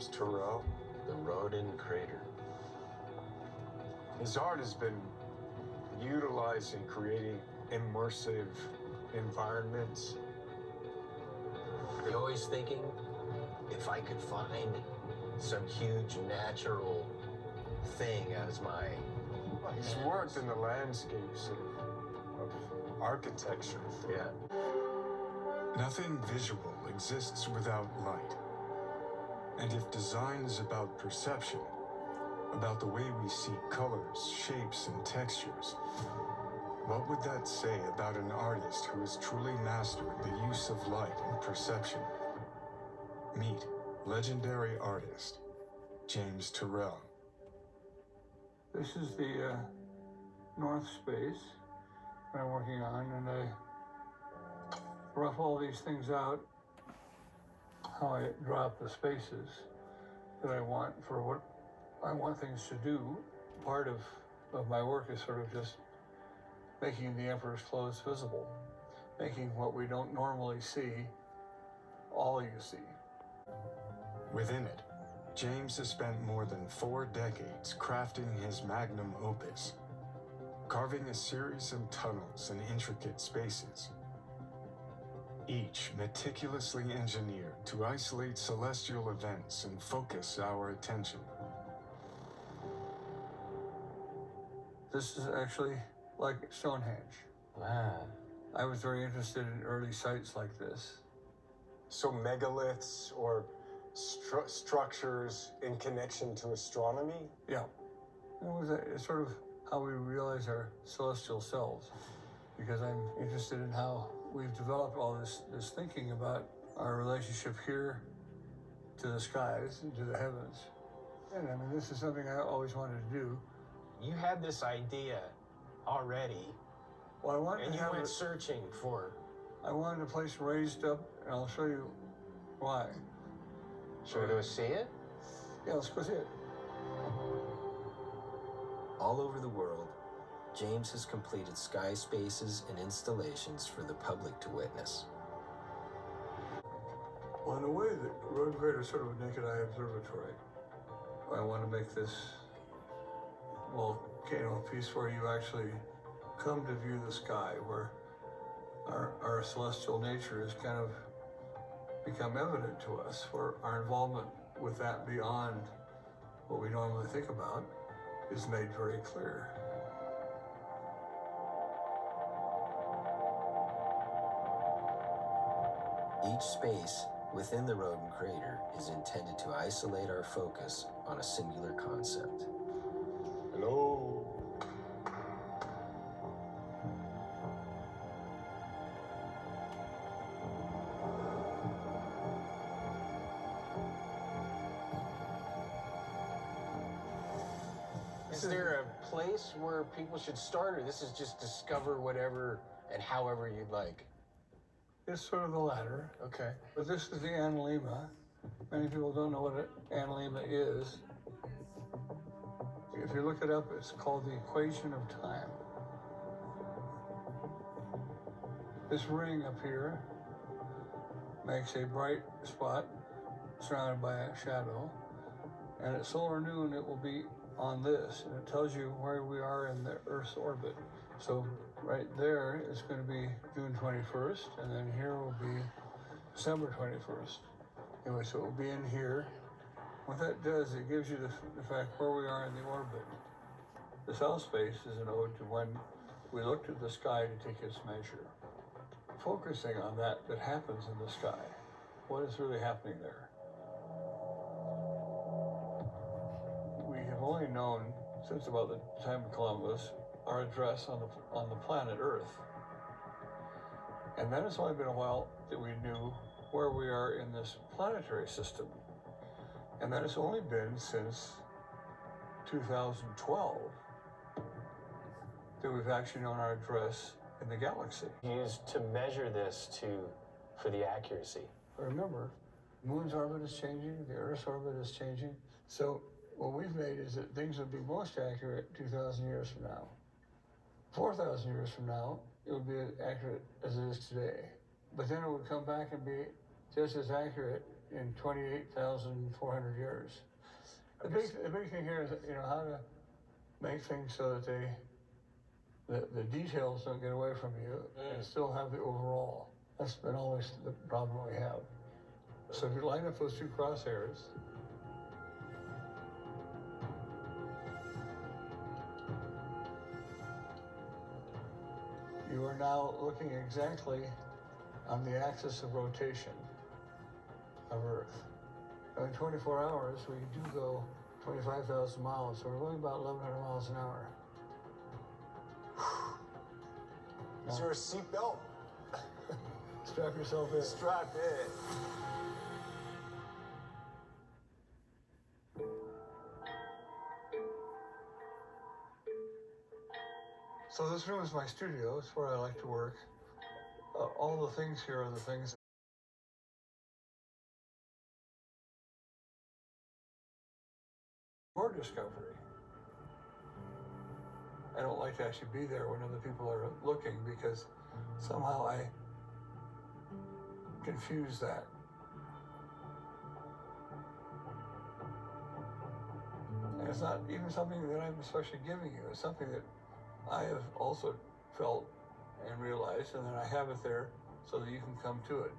James Turrell, the Rodin Crater. His art has been utilized in creating immersive environments. You're always thinking, if I could find some huge natural thing as my... He's worked in the landscapes of architecture. Yeah. Nothing visual exists without light. And if design is about perception, about the way we see colors, shapes, and textures, what would that say about an artist who has truly mastered the use of light and perception? Meet legendary artist, James Turrell. This is the north space that I'm working on, and I rough all these things out, how I drop the spaces that I want for what I want things to do. Part of my work is sort of just making the Emperor's clothes visible, making what we don't normally see, all you see. Within it, James has spent more than 4 decades crafting his magnum opus, carving a series of tunnels and intricate spaces, each meticulously engineered to isolate celestial events and focus our attention. This is actually like Stonehenge. Wow. I was very interested in early sites like this. So megaliths or structures in connection to astronomy? Yeah. It's sort of how we realize our celestial selves, because I'm interested in how we've developed all this thinking about our relationship here to the skies and to the heavens. And I mean, this is something I always wanted to do. You had this idea already, Well, I wanted and to you have went it, searching for... I wanted a place raised up, and I'll show you why. Should we go see it? Yeah, let's go see it. All over the world, James has completed sky spaces and installations for the public to witness. Well, in a way, the Rodin Crater is sort of a naked eye observatory. I want to make this volcano piece where you actually come to view the sky, where our celestial nature has kind of become evident to us, where our involvement with that beyond what we normally think about is made very clear. Each space within the Rodin Crater is intended to isolate our focus on a singular concept. Hello. Is there a place where people should start, or this is just discover whatever and however you'd like? It's sort of the latter. Okay. But this is the analemma. Many people don't know what an analemma is. If you look it up, it's called the equation of time. This ring up here makes a bright spot surrounded by a shadow. And at solar noon, it will be on this, and it tells you where we are in the Earth's orbit. So right there is going to be June 21st, and then here will be December 21st. Anyway, so it will be in here. What that does, it gives you the fact where we are in the orbit. The south space is an ode to when we looked at the sky to take its measure. Focusing on that happens in the sky. What is really happening there? We have only known since about the time of Columbus our address on the planet Earth. And then it's only been a while that we knew where we are in this planetary system. And that it's only been since 2012 that we've actually known our address in the galaxy. Used to measure this for the accuracy. Remember, the moon's orbit is changing, the Earth's orbit is changing. So what we've made is that things would be most accurate 2,000 years from now. 4,000 years from now, it would be as accurate as it is today. But then it would come back and be just as accurate in 28,400 years. The big thing here is, how to make things so that the details don't get away from you and still have the overall. That's been always the problem we have. So if you line up those two crosshairs, you are now looking exactly on the axis of rotation of Earth. In 24 hours, we do go 25,000 miles, so we're going about 1,100 miles an hour. Is there a seatbelt? Strap yourself in. Strap in. So this room is my studio. It's where I like to work. All the things here are the things for discovery. I don't like to actually be there when other people are looking because somehow I confuse that. And it's not even something that I'm especially giving you. It's something that I have also felt and realized, and then I have it there so that you can come to it.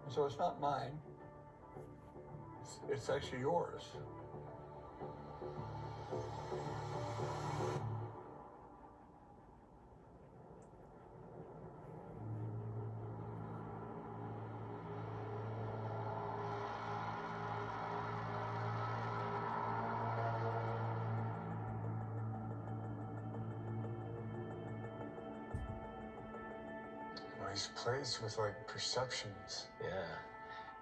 And so it's not mine. It's actually yours. Nice place with like perceptions. Yeah.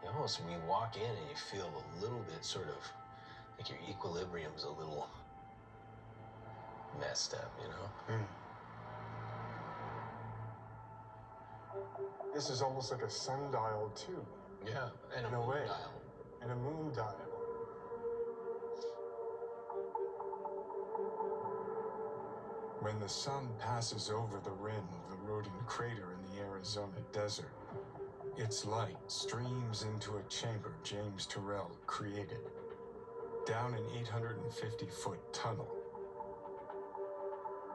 You almost, when you walk in and you feel a little bit sort of like your equilibrium's a little messed up, This is almost like a sundial too, Yeah, and in a a way, dial. and a moon dial. When the sun passes over the rim of the Rodin crater in the Arizona desert, its light streams into a chamber James Turrell created, down an 850-foot tunnel,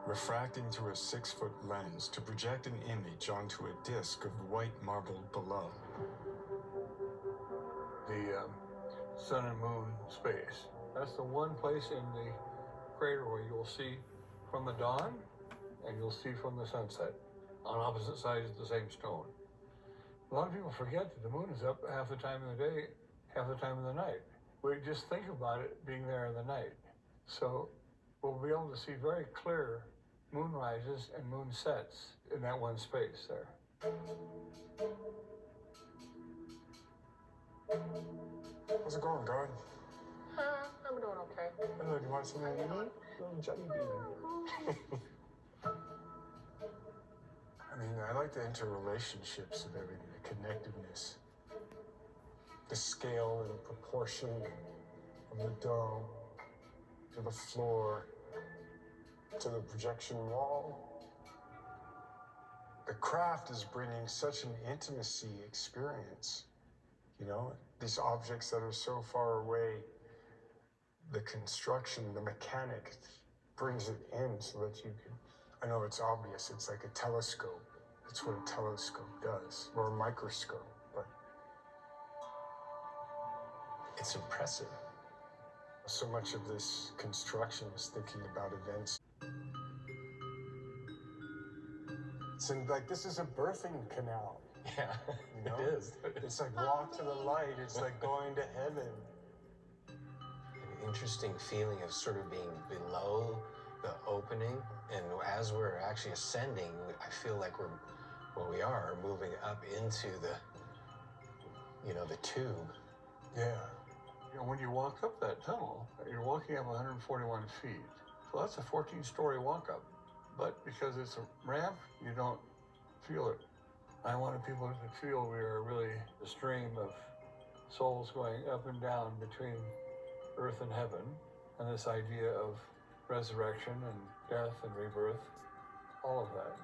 refracting through a 6-foot lens to project an image onto a disk of white marble below. The sun and moon space. That's the one place in the crater where you'll see from the dawn and you'll see from the sunset on opposite sides of the same stone. A lot of people forget that the moon is up half the time of the day, half the time of the night. We just think about it being there in the night. So we'll be able to see very clear moon rises and moon sets in that one space there. How's it going, guard? I'm doing okay. Oh, do you want something to eat? Little jelly bean. I mean, I like the interrelationships of everything, the connectiveness, the scale and proportion of the dome to the floor to the projection wall. The craft is bringing such an intimacy experience, these objects that are so far away. The construction, the mechanic brings it in so that you can, I know it's obvious, it's like a telescope. That's what a telescope does, or a microscope, but It's impressive. so much of this construction is thinking about events. It's like, this is a birthing canal, Yeah, it is. It's like walk to the light, it's like going to heaven. An interesting feeling of sort of being below the opening, and as we're actually ascending, I feel like we are moving up into the tube. Yeah. When you walk up that tunnel, you're walking up 141 feet. So that's a 14-story walk up. But because it's a ramp, you don't feel it. I wanted people to feel we are really a stream of souls going up and down between earth and heaven, and this idea of resurrection and death and rebirth, all of that.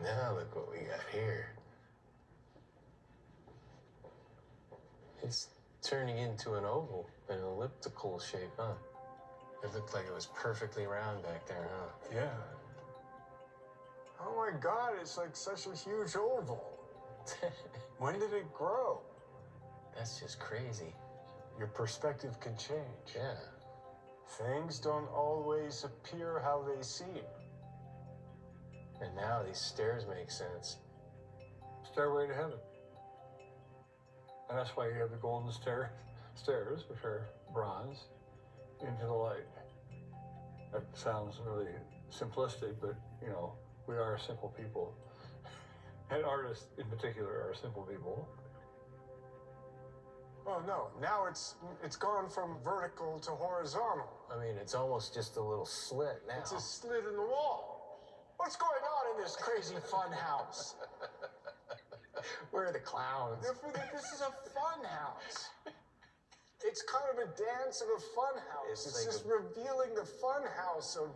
Now look what we got here. It's turning into an oval, an elliptical shape, huh? It looked like it was perfectly round back there, huh? Yeah. Oh my God, it's like such a huge oval. When did it grow? That's just crazy. Your perspective can change. Yeah. Things don't always appear how they seem. And now these stairs make sense. Stairway to heaven. And that's why you have the golden stairs, which are bronze, into the light. That sounds really simplistic, but you know, we are simple people. And artists in particular are simple people. Oh no, now it's gone from vertical to horizontal. I mean, it's almost just a little slit now. It's a slit in the wall. What's going on in this crazy fun house? Where are the clowns? This is a fun house. It's kind of a dance of a fun house. It's like just revealing the fun house of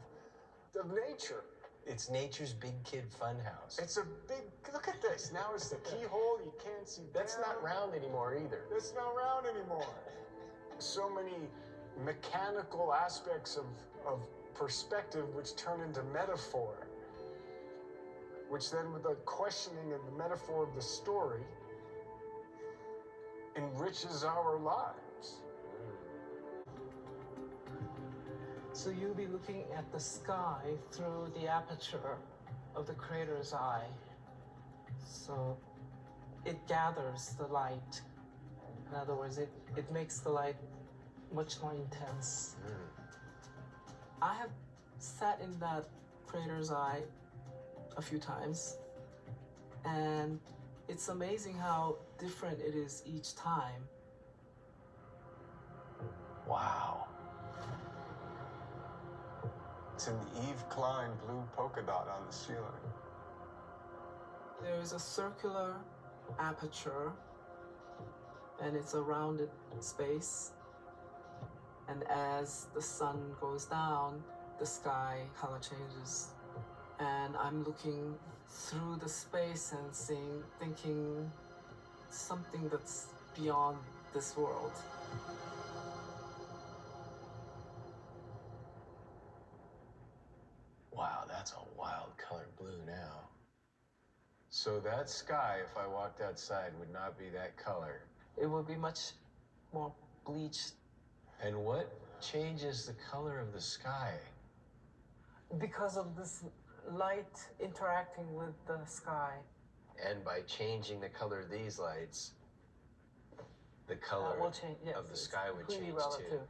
nature. It's nature's big kid fun house. It's a big, look at this. Now it's the keyhole. You can't see That's down. not round anymore either. That's not round anymore. So many mechanical aspects of perspective which turn into metaphor. Which then, with the questioning of the metaphor of the story, enriches our lives. So you'll be looking at the sky through the aperture of the crater's eye. So it gathers the light. In other words, it makes the light much more intense. I have sat in that crater's eye a few times, and it's amazing how different it is each time. Wow. It's an Eve Klein blue polka dot on the ceiling. There is a circular aperture, and it's a rounded space. And as the sun goes down, the sky color changes. And I'm looking through the space and thinking something that's beyond this world. Wow, that's a wild color blue now. So that sky, if I walked outside, would not be that color. It would be much more bleached. And what changes the color of the sky? Because of this light interacting with the sky. And by changing the color of these lights, the color Will change, yes, of the it's sky would completely change relative. too.